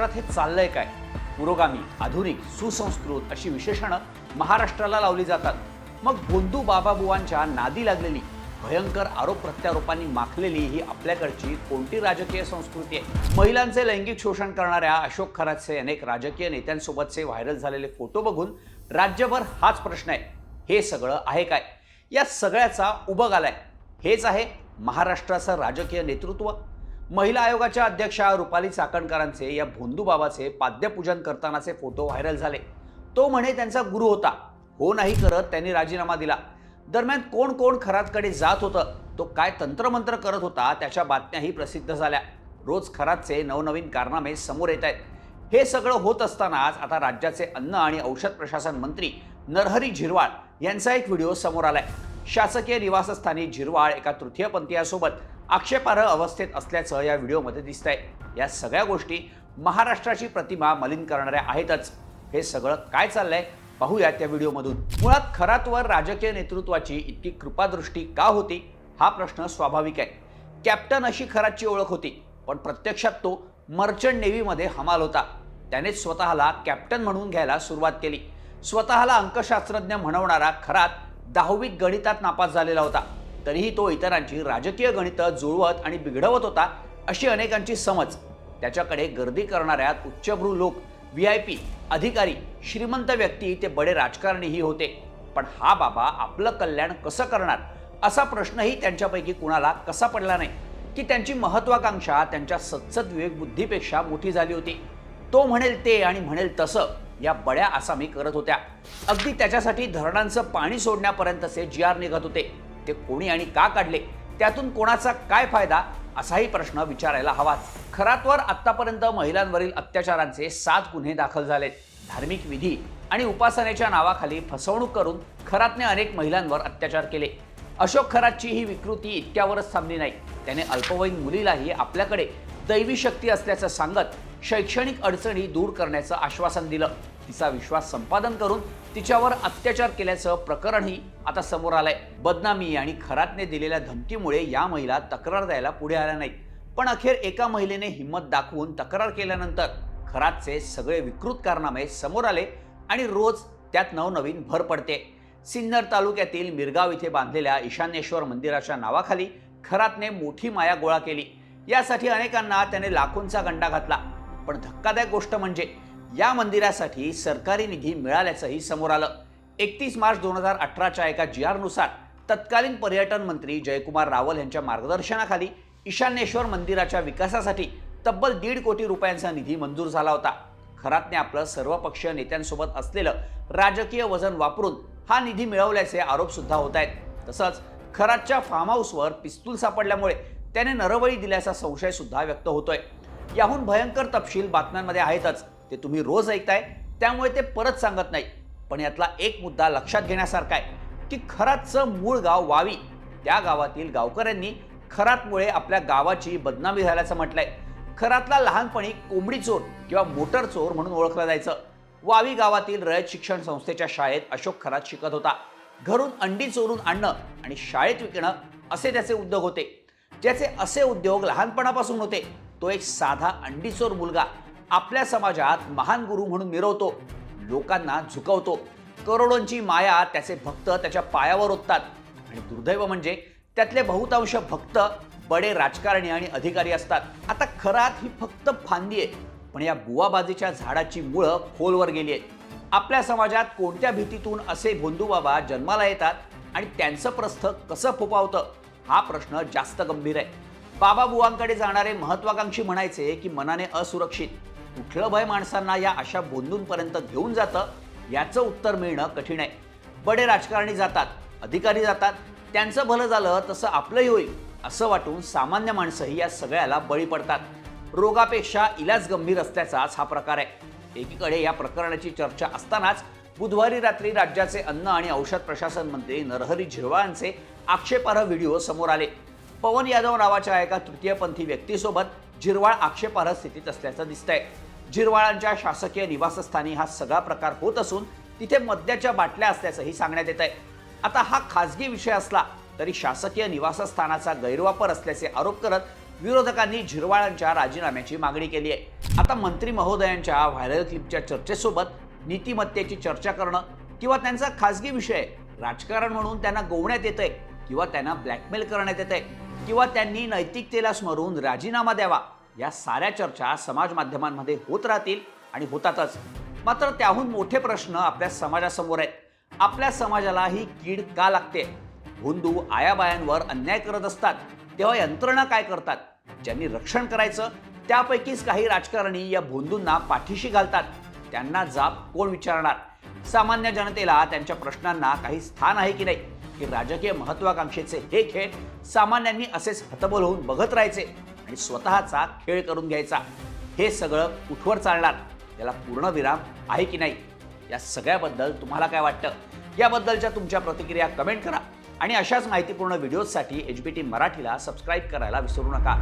महाराष्ट्रात हे चाललंय काय? पुरोगामी, आधुनिक, सुसंस्कृत अशी विशेषणं महाराष्ट्राला लावली जातात. मग भोंदू बाबाबुवांच्या नादी लागलेली, भयंकर आरोप प्रत्यारोपांनी माखलेली ही आपल्याकडची कोणती राजकीय संस्कृती आहे? महिलांचे लैंगिक शोषण करणाऱ्या अशोक खरातचे अनेक राजकीय नेत्यांसोबतचे व्हायरल झालेले फोटो बघून राज्यभर हाच प्रश्न आहे, हे सगळं आहे काय? या सगळ्याचा उबग आलाय. हेच आहे महाराष्ट्राचं राजकीय नेतृत्व. महिला आयोगाच्या अध्यक्षा रुपाली चाकणकरांचे या भोंदू बाबाचे पाद्यपूजन करतानाचे फोटो व्हायरल झाले. तो म्हणे त्यांचा गुरु होता, हो नाही करत त्यांनी राजीनामा दिला. दरम्यान कोण कोण खरातकडे जात होतं, तो काय तंत्रमंत्र करत होता, त्याच्या बातम्याही प्रसिद्ध झाल्या. रोज खरातचे नवनवीन कारनामे समोर येत आहेत. हे सगळं होत असतानाच आता राज्याचे अन्न आणि औषध प्रशासन मंत्री नरहरी झिरवाळ यांचा एक व्हिडिओ समोर आलाय. शासकीय निवासस्थानी झिरवाळ एका तृतीयपंथीयासोबत आक्षेपार्ह अवस्थेत असल्याचं या व्हिडिओमध्ये दिसतंय. या सगळ्या गोष्टी महाराष्ट्राची प्रतिमा मलिन करणाऱ्या आहेतच. हे सगळं काय चाललंय पाहूया त्या व्हिडिओमधून. मुळात खरातवर राजकीय नेतृत्वाची इतकी कृपादृष्टी का होती, हा प्रश्न स्वाभाविक आहे. कॅप्टन अशी खरातची ओळख होती, पण प्रत्यक्षात तो मर्चंट नेव्हीमध्ये हमाल होता. त्याने स्वतःला कॅप्टन म्हणून घ्यायला सुरुवात केली. स्वतःला अंकशास्त्रज्ञ म्हणवणारा खरात 10वीत गणितात नापास झालेला होता. तरीही तो इतरांची राजकीय गणितं जुळवत आणि बिघडवत होता अशी अनेकांची समज. त्याच्याकडे गर्दी करणाऱ्यात उच्चभ्रू लोक, VIP, अधिकारी, श्रीमंत व्यक्ती ते बडे राजकारणीही होते. पण हा बाबा आपलं कल्याण कसं करणार असा प्रश्नही त्यांच्यापैकी कुणाला कसा पडला नाही की त्यांची महत्वाकांक्षा त्यांच्या सत्सद विवेक बुद्धीपेक्षा मोठी झाली होती. तो म्हणेल ते आणि म्हणेल तसं या बड्या आसामी करत होत्या. अगदी त्याच्यासाठी धरणांचं पाणी सोडण्यापर्यंतचे GR निघत होते. ते कोणी आणि का काढले, त्यातून कोणाचा काय फायदा असाही प्रश्न विचारायला हवाच. खरातवर आतापर्यंत महिलांवरील अत्याचारांचे 7 गुन्हे दाखल झालेत. धार्मिक विधी आणि उपासनेच्या नावाखाली फसवणूक करून खरातने अनेक महिलांवर अत्याचार केले. अशोक खरातची ही विकृती इतक्यावरच थांबली नाही. त्याने अल्पवयीन मुलीलाही आपल्याकडे दैवी शक्ती असल्याचं सांगत शैक्षणिक अडचणी दूर करण्याचं आश्वासन दिलं. तिचा विश्वास संपादन करून तिच्यावर अत्याचार केल्याचं प्रकरणही आता समोर आलंय. बदनामी आणि खरातने दिलेल्या धमकीमुळे या महिला तक्रार द्यायला पुढे आल्या नाहीत. पण अखेर एका महिलेने हिंमत दाखवून तक्रार केल्यानंतर खरातचे सगळे विकृत कारनामे समोर आले आणि रोज त्यात नवनवीन भर पडते. सिन्नर तालुक्यातील मिरगाव इथे बांधलेल्या ईशान्येश्वर मंदिराच्या नावाखाली खरातने मोठी माया गोळा केली. यासाठी अनेकांना त्याने लाखोंचा गंडा घातला. पण धक्कादायक गोष्ट म्हणजे या मंदिरासाठी सरकारी निधी मिळाल्याचंही समोर आलं. 31 मार्च 2018च्या एका GR नुसार तत्कालीन पर्यटन मंत्री जयकुमार रावल यांच्या मार्गदर्शनाखाली ईशान्येश्वर मंदिराच्या विकासासाठी तब्बल 1.5 कोटी रुपयांचा निधी मंजूर झाला होता. खरातने आपलं सर्वपक्षीय नेत्यांसोबत असलेलं राजकीय वजन वापरून हा निधी मिळवल्याचे आरोप सुद्धा होत आहेत. तसंच खरातच्या फार्म हाऊसवर पिस्तूल सापडल्यामुळे त्याने नरबळी दिल्याचा संशय सुद्धा व्यक्त होतोय. याहून भयंकर तपशील बातम्यांमध्ये आहेतच, ते तुम्ही रोज ऐकताय, त्यामुळे ते परत सांगत नाही. पण यातला एक मुद्दा लक्षात घेण्यासारखा आहे की खरातचं मूळ गाव वावी, त्या गावातील गावकऱ्यांनी खरातमुळे आपल्या गावाची बदनामी झाल्याचं म्हटलंय. खरातला लहानपणी कोंबडी चोर किंवा मोटर चोर म्हणून ओळखला जायचं. वावी गावातील रयत शिक्षण संस्थेच्या शाळेत अशोक खरात शिकत होता. घरून अंडी चोरून आणणं आणि शाळेत विकणं असे त्याचे उद्योग होते. ज्याचे असे उद्योग लहानपणापासून होते, तो एक साधा अंडी चोर मुलगा आपल्या समाजात महान गुरु म्हणून मिरवतो, लोकांना झुकवतो. करोडोंची माया त्याचे भक्त त्याच्या पायावर ओततात. आणि दुर्दैव म्हणजे त्यातले बहुतांश भक्त बडे राजकारणी आणि अधिकारी असतात. आता खरात ही फक्त फांदी आहे, पण या बुवाबाजीच्या झाडाची मुळं खोलवर गेली आहेत. आपल्या समाजात कोणत्या भीतीतून असे भोंदू बाबा जन्माला येतात आणि त्यांचं प्रस्थ कसं फोपावतं, हा प्रश्न जास्त गंभीर आहे. बाबाबुवांकडे जाणारे महत्वाकांक्षी म्हणायचे की मनाने असुरक्षित. कुठलं भय माणसांना या अशा बोंदूंपर्यंत घेऊन जातं, याचं उत्तर मिळणं कठीण आहे. बडे राजकारणी जातात, अधिकारी जातात, त्यांचं भलं झालं तसं आपलंही होईल असं वाटून सामान्य माणसंही या सगळ्याला बळी पडतात. रोगापेक्षा इलाज गंभीर असल्याचाच हा प्रकार आहे. एकीकडे या प्रकरणाची चर्चा असतानाच बुधवारी रात्री राज्याचे अन्न आणि औषध प्रशासन मंत्री नरहरी झिरवाळांचे आक्षेपार्ह व्हिडिओ समोर आले. पवन यादव नावाच्या एका तृतीयपंथी व्यक्तीसोबत झिरवाळ आक्षेपार्ह स्थितीत असल्याचं दिसतंय. झिरवाळांच्या शासकीय निवासस्थानी हा सगळा प्रकार होत असून तिथे मद्याच्या बाटल्या असल्याचंही सांगण्यात येत आहे. आता हा खासगी विषय असला तरी शासकीय निवासस्थानाचा गैरवापर असल्याचे आरोप करत विरोधकांनी झिरवाळांच्या राजीनाम्याची मागणी केली आहे. आता मंत्री महोदयांच्या व्हायरल क्लिपच्या चर्चेसोबत नीतिमत्तेची चर्चा करणं किंवा त्यांचा खासगी विषय राजकारण म्हणून त्यांना गोवण्यात येतंय किंवा त्यांना ब्लॅकमेल करण्यात येतंय किंवा त्यांनी नैतिकतेला स्मरून राजीनामा द्यावा, या साऱ्या चर्चा समाज माध्यमांमध्ये होत राहतील आणि होतातच. मात्र त्याहून मोठे प्रश्न आपल्या समाजासमोर आहेत. आपल्या समाजाला ही कीड का लागते? भोंदू आयाबायांवर अन्याय करत असतात तेव्हा यंत्रणा काय करतात? ज्यांनी रक्षण करायचं त्यापैकीच काही राजकारणी या भोंदूंना पाठीशी घालतात. त्यांना जाब कोण विचारणार? सामान्य जनतेला त्यांच्या प्रश्नांना काही स्थान आहे की नाही? की राजकीय महत्वाकांक्षेचे हे खेळ सामान्यांनी असेच हतबल होऊन बघत राहायचे आणि स्वतःचा खेळ करून घ्यायचा? हे सगळं कुठवर चालणार? याला पूर्णविराम आहे की नाही? या सगळ्याबद्दल तुम्हाला काय वाटतं? याबद्दलच्या तुमच्या प्रतिक्रिया कमेंट करा आणि अशाच माहितीपूर्ण व्हिडिओजसाठी HBT मराठीला सबस्क्राईब करायला विसरू नका.